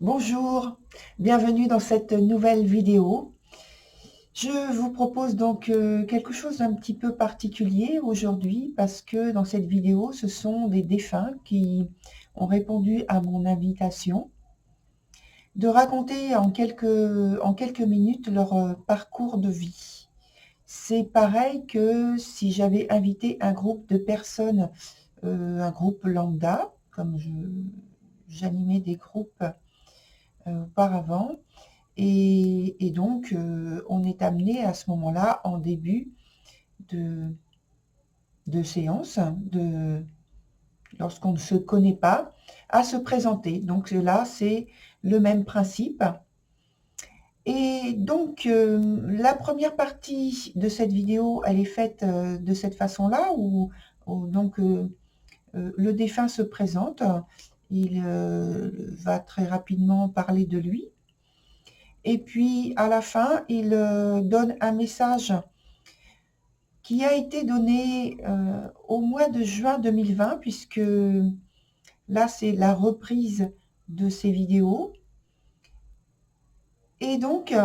Bonjour, bienvenue dans cette nouvelle vidéo. Je vous propose donc quelque chose d'un petit peu particulier aujourd'hui parce que dans cette vidéo, ce sont des défunts qui ont répondu à mon invitation de raconter en quelques minutes leur parcours de vie. C'est pareil que si j'avais invité un groupe de personnes, un groupe lambda, comme j'animais des groupes auparavant. Et donc, on est amené à ce moment-là, en début de, de séance, lorsqu'on ne se connaît pas, à se présenter. Donc là, c'est le même principe. Et donc, la première partie de cette vidéo, elle est faite de cette façon-là, où donc le défunt se présente, il va très rapidement parler de lui, et puis à la fin, il donne un message qui a été donné au mois de juin 2020, puisque là, c'est la reprise de ces vidéos. Et donc,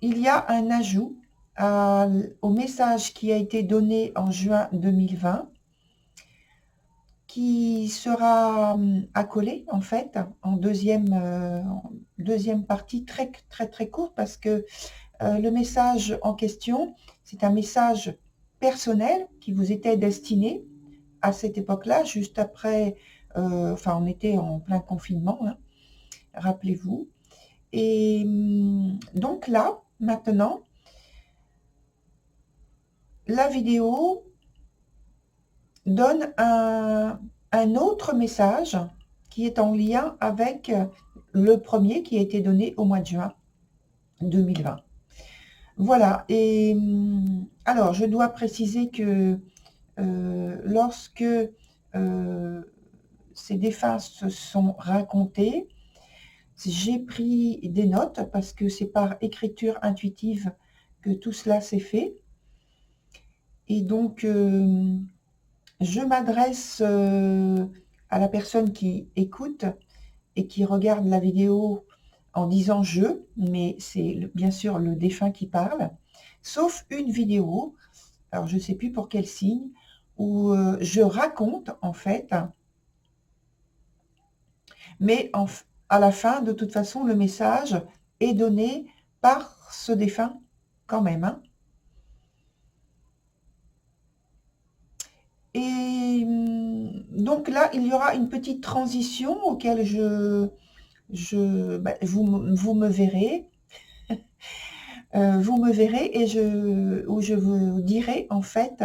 il y a un ajout au message qui a été donné en juin 2020, qui sera accolé, en fait, en deuxième partie, très, très, très courte, parce que le message en question, c'est un message personnel qui vous était destiné à cette époque-là, juste après, enfin, on était en plein confinement, hein, rappelez-vous. Et donc là, maintenant, la vidéo donne un autre message qui est en lien avec le premier qui a été donné au mois de juin 2020. Voilà, et alors je dois préciser que lorsque ces défunts se sont racontés, j'ai pris des notes parce que c'est par écriture intuitive que tout cela s'est fait. Et donc, je m'adresse à la personne qui écoute et qui regarde la vidéo en disant « je », mais c'est bien sûr le défunt qui parle, sauf une vidéo, alors je ne sais plus pour quel signe, où je raconte en fait, mais à la fin, de toute façon, le message est donné par ce défunt quand même, hein. Et donc là, il y aura une petite transition auquel vous me verrez. Vous me verrez et où je vous dirai en fait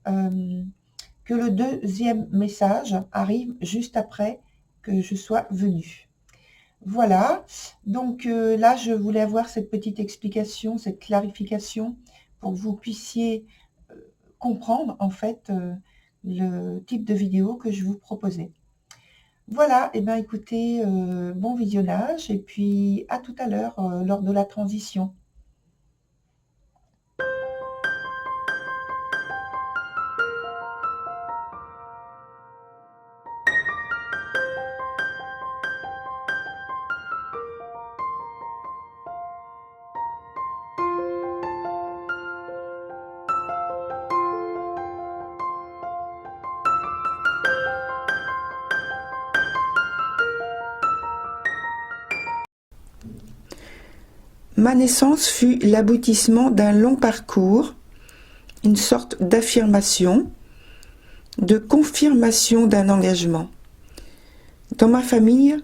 que le deuxième message arrive juste après que je sois venue. Voilà, donc là, je voulais avoir cette petite explication, cette clarification pour que vous puissiez comprendre en fait le type de vidéo que je vous proposais. Voilà, et bien écoutez, bon visionnage et puis à tout à l'heure lors de la transition. Ma naissance fut l'aboutissement d'un long parcours, une sorte d'affirmation, de confirmation d'un engagement. Dans ma famille,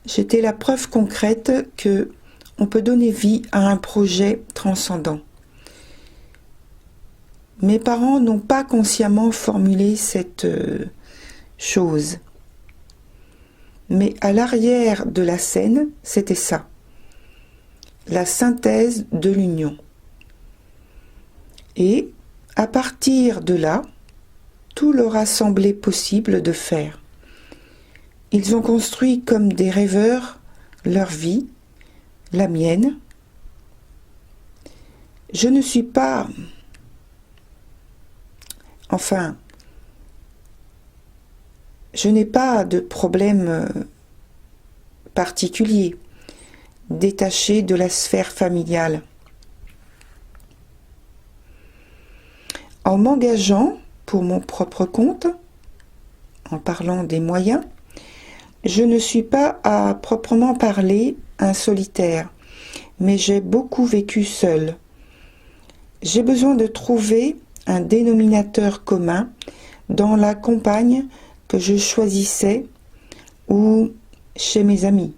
j'étais la preuve concrète que on peut donner vie à un projet transcendant. Mes parents n'ont pas consciemment formulé cette chose. Mais à l'arrière de la scène, c'était ça. La synthèse de l'union. Et, à partir de là, tout leur a semblé possible de faire. Ils ont construit comme des rêveurs leur vie, la mienne. Je ne suis pas... Enfin, je n'ai pas de problème particulier, détaché de la sphère familiale. En m'engageant pour mon propre compte, en parlant des moyens, je ne suis pas à proprement parler un solitaire, mais j'ai beaucoup vécu seul. J'ai besoin de trouver un dénominateur commun dans la compagne que je choisissais ou chez mes amis.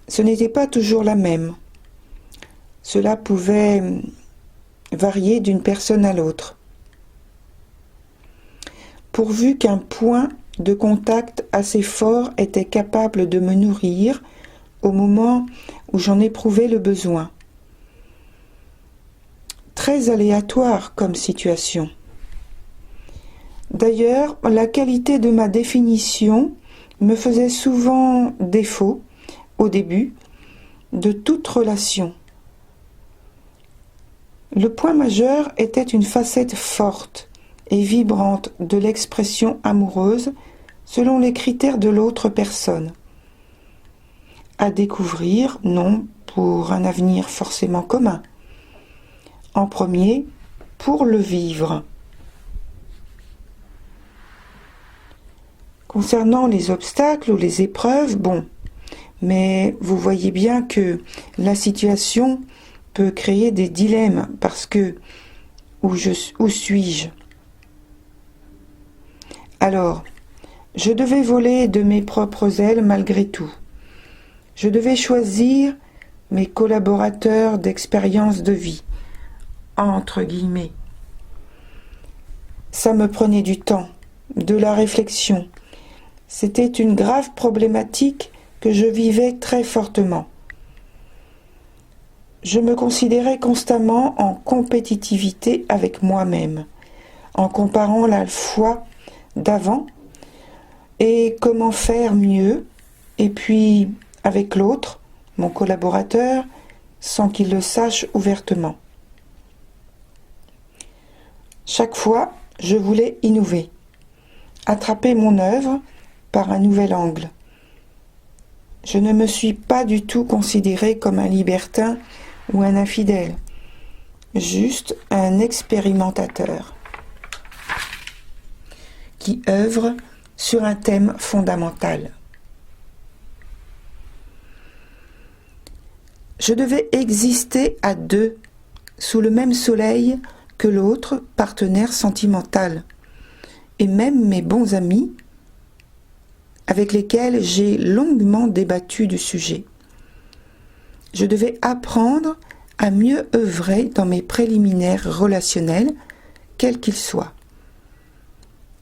Ce n'était pas toujours la même. Cela pouvait varier d'une personne à l'autre. Pourvu qu'un point de contact assez fort était capable de me nourrir au moment où j'en éprouvais le besoin. Très aléatoire comme situation. D'ailleurs, la qualité de ma définition me faisait souvent défaut, au début, de toute relation. Le point majeur était une facette forte et vibrante de l'expression amoureuse selon les critères de l'autre personne. À découvrir, non pour un avenir forcément commun. En premier, pour le vivre. Concernant les obstacles ou les épreuves, bon, mais vous voyez bien que la situation peut créer des dilemmes parce que où suis-je? Alors, je devais voler de mes propres ailes malgré tout. Je devais choisir mes collaborateurs d'expérience de vie, entre guillemets. Ça me prenait du temps, de la réflexion. C'était une grave problématique que je vivais très fortement. Je me considérais constamment en compétitivité avec moi-même, en comparant la foi d'avant et comment faire mieux, et puis avec l'autre, mon collaborateur, sans qu'il le sache ouvertement. Chaque fois, je voulais innover, attraper mon œuvre par un nouvel angle. Je ne me suis pas du tout considéré comme un libertin ou un infidèle, juste un expérimentateur qui œuvre sur un thème fondamental. Je devais exister à deux, sous le même soleil que l'autre partenaire sentimental, et même mes bons amis, avec lesquels j'ai longuement débattu du sujet. Je devais apprendre à mieux œuvrer dans mes préliminaires relationnels, quels qu'ils soient.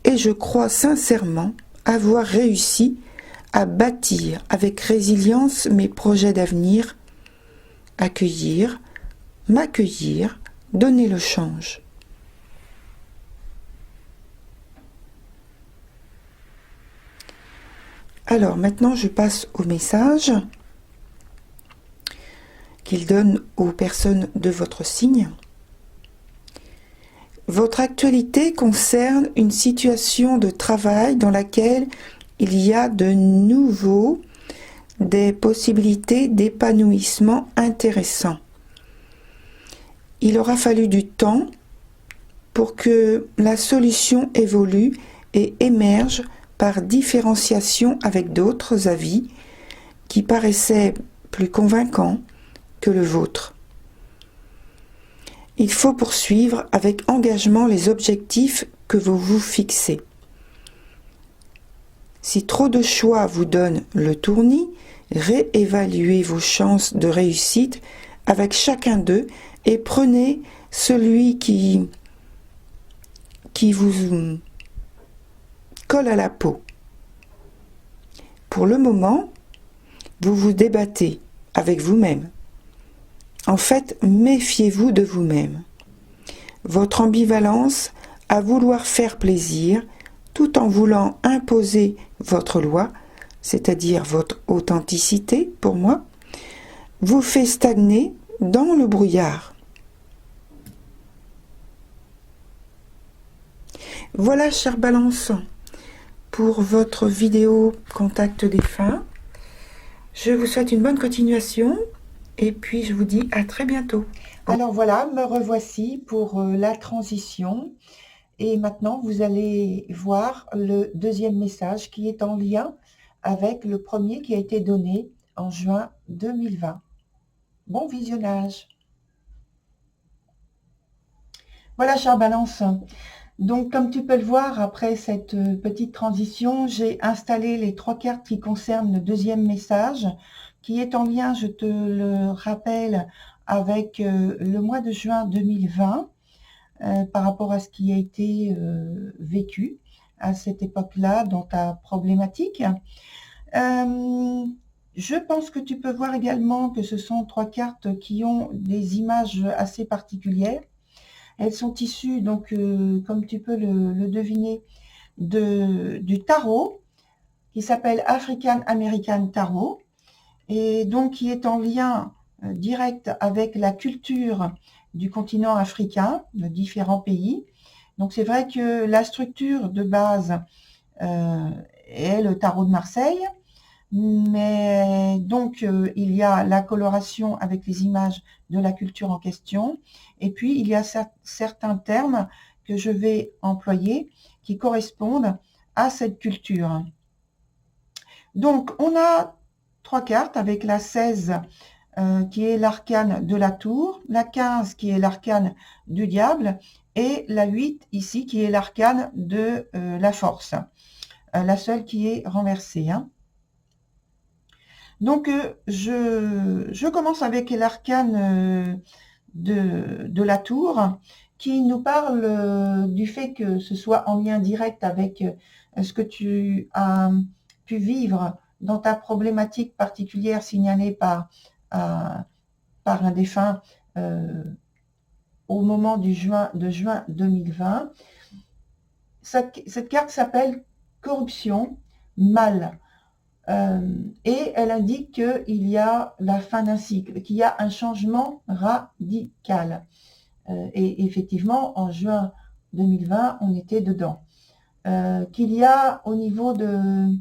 Et je crois sincèrement avoir réussi à bâtir avec résilience mes projets d'avenir, accueillir, m'accueillir, donner le change. Alors maintenant je passe au message qu'il donne aux personnes de votre signe. Votre actualité concerne une situation de travail dans laquelle il y a de nouveau des possibilités d'épanouissement intéressants. Il aura fallu du temps pour que la solution évolue et émerge par différenciation avec d'autres avis qui paraissaient plus convaincants que le vôtre. Il faut poursuivre avec engagement les objectifs que vous vous fixez. Si trop de choix vous donnent le tournis, réévaluez vos chances de réussite avec chacun d'eux et prenez celui qui vous colle à la peau. Pour le moment, vous vous débattez avec vous-même. En fait, méfiez-vous de vous-même. Votre ambivalence à vouloir faire plaisir tout en voulant imposer votre loi, c'est-à-dire votre authenticité pour moi, vous fait stagner dans le brouillard. Voilà, chère Balance, pour votre vidéo Contact défunt. Je vous souhaite une bonne continuation et puis je vous dis à très bientôt. Alors voilà, me revoici pour la transition. Et maintenant, vous allez voir le deuxième message qui est en lien avec le premier qui a été donné en juin 2020. Bon visionnage. Voilà, chère Balance. Donc, comme tu peux le voir, après cette petite transition, j'ai installé les 3 cartes qui concernent le deuxième message, qui est en lien, je te le rappelle, avec le mois de juin 2020, par rapport à ce qui a été vécu à cette époque-là dans ta problématique. Je pense que tu peux voir également que ce sont 3 cartes qui ont des images assez particulières. Elles sont issues, donc, comme tu peux le deviner, du tarot, qui s'appelle African American Tarot, et donc qui est en lien direct avec la culture du continent africain, de différents pays. Donc c'est vrai que la structure de base est le tarot de Marseille, mais donc il y a la coloration avec les images de la culture en question, et puis il y a certains termes que je vais employer qui correspondent à cette culture. Donc on a 3 cartes avec la 16 qui est l'arcane de la tour, la 15 qui est l'arcane du diable, et la 8 ici qui est l'arcane de la force, la seule qui est renversée. Hein. Donc, je commence avec l'arcane de la tour, qui nous parle du fait que ce soit en lien direct avec ce que tu as pu vivre dans ta problématique particulière signalée par un défunt au moment de juin 2020. Cette carte s'appelle corruption, mal. Et elle indique qu'il y a la fin d'un cycle, qu'il y a un changement radical. Et effectivement, en juin 2020, on était dedans. Qu'il y a au niveau de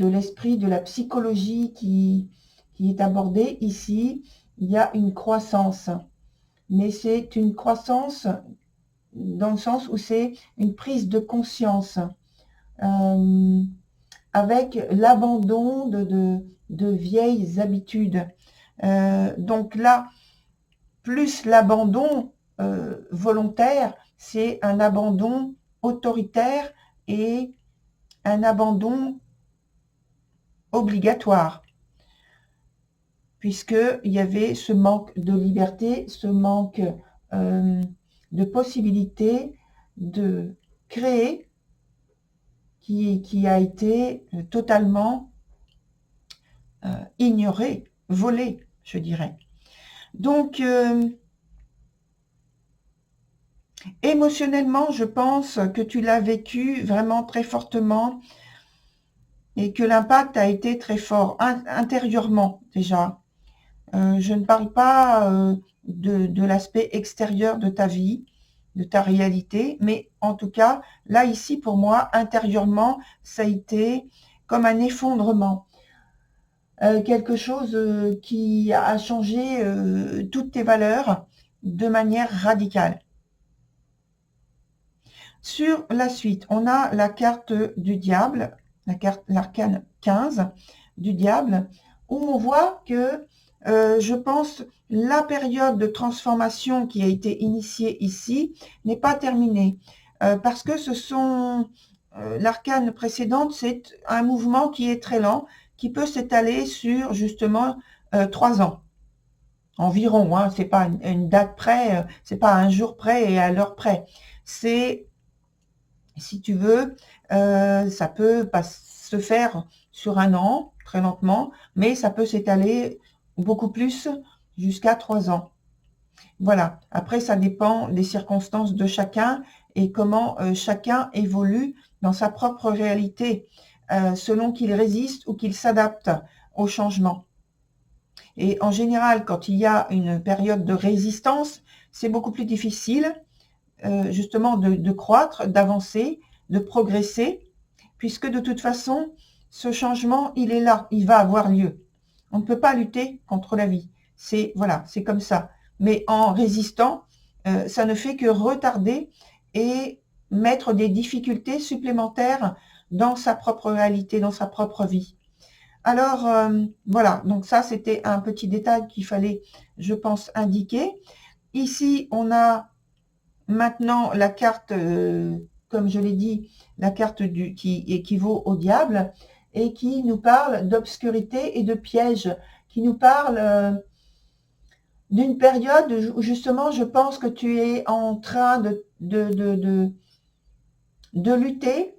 l'esprit, de la psychologie qui est abordée ici, il y a une croissance. Mais c'est une croissance dans le sens où c'est une prise de conscience avec l'abandon de vieilles habitudes. Donc là, plus l'abandon volontaire, c'est un abandon autoritaire et un abandon obligatoire, puisqu'il y avait ce manque de liberté, ce manque de possibilité de créer qui a été totalement ignoré, volé, je dirais. Donc, émotionnellement, je pense que tu l'as vécu vraiment très fortement et que l'impact a été très fort, intérieurement déjà. Je ne parle pas de l'aspect extérieur de ta vie, de ta réalité, mais en tout cas, là, ici, pour moi, intérieurement, ça a été comme un effondrement. Quelque chose qui a changé toutes tes valeurs de manière radicale. Sur la suite, on a la carte du diable, l'arcane 15 du diable, où on voit que, je pense, la période de transformation qui a été initiée ici n'est pas terminée. Parce que l'arcane précédente, c'est un mouvement qui est très lent, qui peut s'étaler sur justement 3 ans environ. Hein, c'est pas une date près, c'est pas un jour près et à l'heure près. C'est, si tu veux, ça peut pas se faire sur 1 an, très lentement, mais ça peut s'étaler beaucoup plus jusqu'à 3 ans. Voilà. Après, ça dépend des circonstances de chacun et comment chacun évolue dans sa propre réalité, selon qu'il résiste ou qu'il s'adapte au changement. Et en général, quand il y a une période de résistance, c'est beaucoup plus difficile justement de croître, d'avancer, de progresser, puisque de toute façon, ce changement, il est là, il va avoir lieu. On ne peut pas lutter contre la vie. C'est voilà, c'est comme ça. Mais en résistant, ça ne fait que retarder et mettre des difficultés supplémentaires dans sa propre réalité, dans sa propre vie. Alors, voilà, donc ça, c'était un petit détail qu'il fallait, je pense, indiquer. Ici, on a maintenant la carte, comme je l'ai dit, la carte qui équivaut au diable et qui nous parle d'obscurité et de piège, qui nous parle d'une période où justement je pense que tu es en train de lutter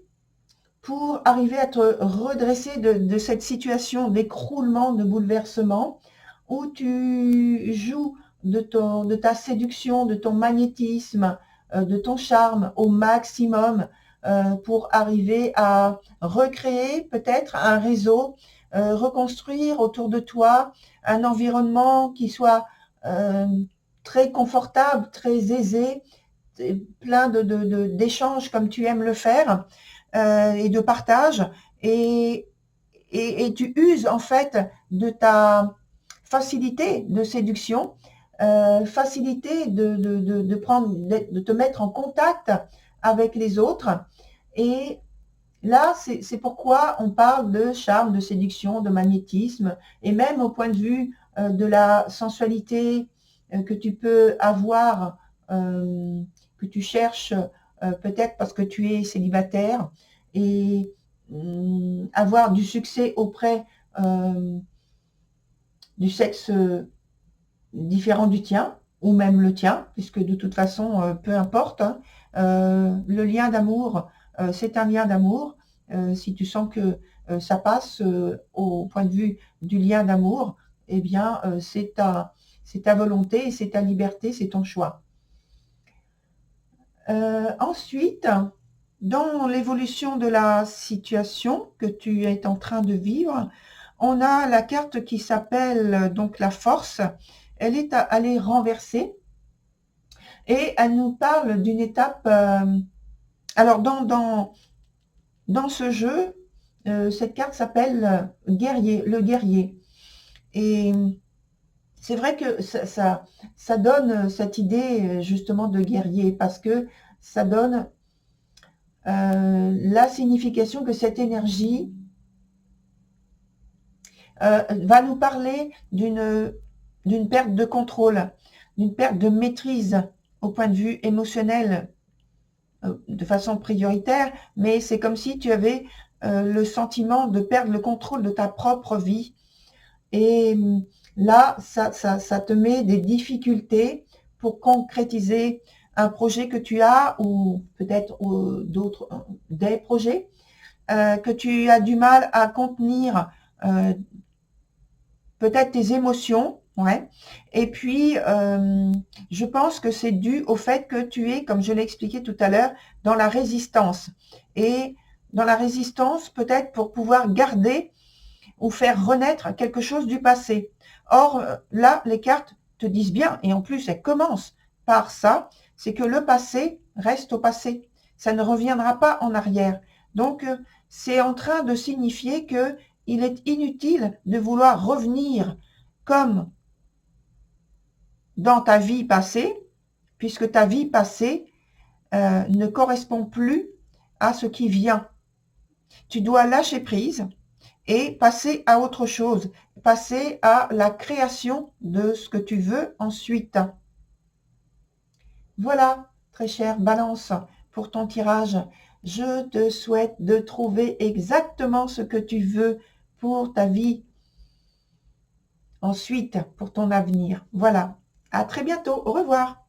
pour arriver à te redresser de cette situation d'écroulement, de bouleversement, où tu joues de ta séduction, de ton magnétisme, de ton charme au maximum pour arriver à recréer peut-être un réseau, reconstruire autour de toi un environnement qui soit très confortable, très aisé, plein d'échanges comme tu aimes le faire et de partage. Et tu uses en fait de ta facilité de séduction, facilité de te mettre en contact avec les autres. Et là, c'est pourquoi on parle de charme, de séduction, de magnétisme, et même au point de vue de la sensualité que tu peux avoir, que tu cherches peut-être parce que tu es célibataire, et avoir du succès auprès du sexe différent du tien, ou même le tien, puisque de toute façon, peu importe, hein, le lien d'amour, c'est un lien d'amour. Si tu sens que ça passe au point de vue du lien d'amour, eh bien, c'est ta volonté, et c'est ta liberté, c'est ton choix. Ensuite, dans l'évolution de la situation que tu es en train de vivre, on a la carte qui s'appelle donc la force. Elle est renversée et elle nous parle d'une étape. Alors, dans ce jeu, cette carte s'appelle guerrier, le guerrier. Et c'est vrai que ça donne cette idée justement de guerrier, parce que ça donne la signification que cette énergie va nous parler d'une perte de contrôle, d'une perte de maîtrise au point de vue émotionnel de façon prioritaire, mais c'est comme si tu avais le sentiment de perdre le contrôle de ta propre vie. Et là, ça te met des difficultés pour concrétiser un projet que tu as, ou peut-être d'autres, des projets, que tu as du mal à contenir, peut-être tes émotions, ouais. Et puis, je pense que c'est dû au fait que tu es, comme je l'ai expliqué tout à l'heure, dans la résistance. Et dans la résistance, peut-être pour pouvoir garder ou faire renaître quelque chose du passé. Or, là, les cartes te disent bien, et en plus, elles commencent par ça, c'est que le passé reste au passé. Ça ne reviendra pas en arrière. Donc, c'est en train de signifier que il est inutile de vouloir revenir comme dans ta vie passée, puisque ta vie passée ne correspond plus à ce qui vient. Tu dois lâcher prise et passer à autre chose, passer à la création de ce que tu veux ensuite. Voilà, très chère Balance, pour ton tirage. Je te souhaite de trouver exactement ce que tu veux pour ta vie ensuite, pour ton avenir. Voilà, à très bientôt, au revoir.